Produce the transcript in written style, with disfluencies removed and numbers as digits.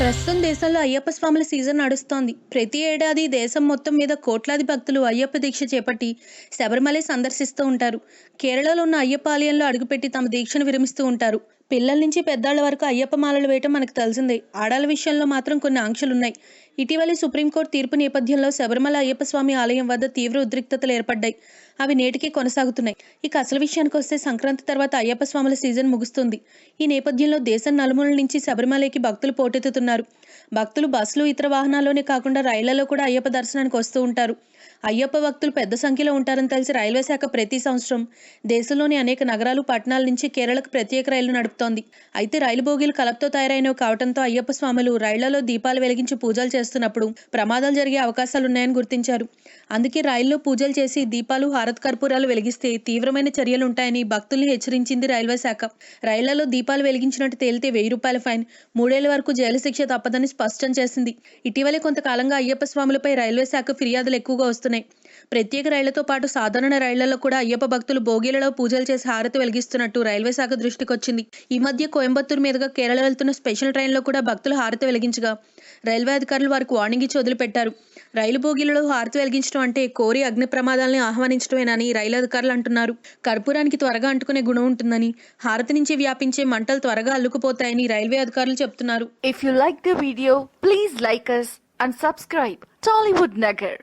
ప్రస్తుతం దేశంలో అయ్యప్ప స్వాముల సీజన్ నడుస్తోంది. ప్రతి ఏడాది దేశం మొత్తం మీద కోట్లాది భక్తులు అయ్యప్ప దీక్ష చేపట్టి శబరిమలై సందర్శిస్తూ ఉంటారు. కేరళలో ఉన్న అయ్యప్ప ఆలయంలో అడుగుపెట్టి తమ దీక్షను విరమిస్తూ ఉంటారు. పిల్లల నుంచి పెద్దాళ్ల వరకు అయ్యప్ప మాలలు వేయటం మనకు తెలిసిందే. ఆడాల విషయంలో మాత్రం కొన్ని ఆంక్షలున్నాయి. ఇటీవలి సుప్రీంకోర్టు తీర్పు నేపథ్యంలో శబరిమల అయ్యప్ప స్వామి ఆలయం వద్ద తీవ్ర ఉద్రిక్తతలు ఏర్పడ్డాయి. అవి నేటికి కొనసాగుతున్నాయి. ఇక అసలు విషయానికి వస్తే సంక్రాంతి తర్వాత అయ్యప్ప స్వాముల సీజన్ ముగుస్తుంది. ఈ నేపథ్యంలో దేశం నలుమూలల నుంచి శబరిమలైకి భక్తులు పోటెత్తుతున్నారు. భక్తులు బస్సులు, ఇతర వాహనాల్లోనే కాకుండా రైళ్లలో కూడా అయ్యప్ప దర్శనానికి వస్తూ ఉంటారు. అయ్యప్ప భక్తులు పెద్ద సంఖ్యలో ఉంటారని తెలిసి రైల్వే శాఖ ప్రతి సంవత్సరం దేశంలోని అనేక నగరాలు, పట్టణాల నుంచి కేరళకు ప్రత్యేక రైళ్లు నడుపుతోంది. అయితే రైలు బోగీలు కలపతో తయారైనవి కావడంతో అయ్యప్ప స్వాములు రైళ్లలో దీపాలు వెలిగించి పూజలు చేస్తున్నప్పుడు ప్రమాదాలు జరిగే అవకాశాలున్నాయని గుర్తించారు. అందుకే రైల్లో పూజలు చేసి దీపాలు, హారతి కర్పూరాలు వెలిగిస్తే తీవ్రమైన చర్యలుంటాయని భక్తుల్ని హెచ్చరించింది రైల్వే శాఖ. రైళ్లలో దీపాలు వెలిగించినట్టు తేలితే ₹1000 ఫైన్, 3 ఏళ్ల వరకు జైలు శిక్ష తప్పదని స్పష్టం చేసింది. ఇటీవలే కొంతకాలంగా అయ్యప్ప స్వాములపై రైల్వే శాఖ ఫిర్యాదులు ఎక్కువగా వస్తున్నాయి. ప్రత్యేక రైళ్లతో పాటు సాధారణ రైళ్లలో కూడా అయ్యప్ప భక్తులు బోగీలలో పూజలు చేసి హారతి వెలిగిస్తున్నట్టు రైల్వే శాఖ దృష్టికొచ్చింది. ఈ మధ్య కోయంబత్తూరు మీదుగా కేరళ వెళ్తున్న స్పెషల్ ట్రైన్లో కూడా భక్తులు హారతి వెలిగించగా రైల్వే అధికారులు వారికి వార్నింగ్ ఇచ్చి వదిలిపెట్టారు. రైలు బోగీలలో హారతి వెలిగించడం అంటే కోరి అగ్ని ప్రమాదాలని ఆహ్వానించడమేనని రైలు అధికారులు అంటున్నారు. కర్పూరానికి త్వరగా అంటుకునే గుణం ఉంటుందని, హారతి నుంచి వ్యాపించే మంటలు త్వరగా అల్లుకుపోతాయని రైల్వే అధికారులు చెప్తున్నారు. If you like the video, please like us and subscribe Tollywood Nagar.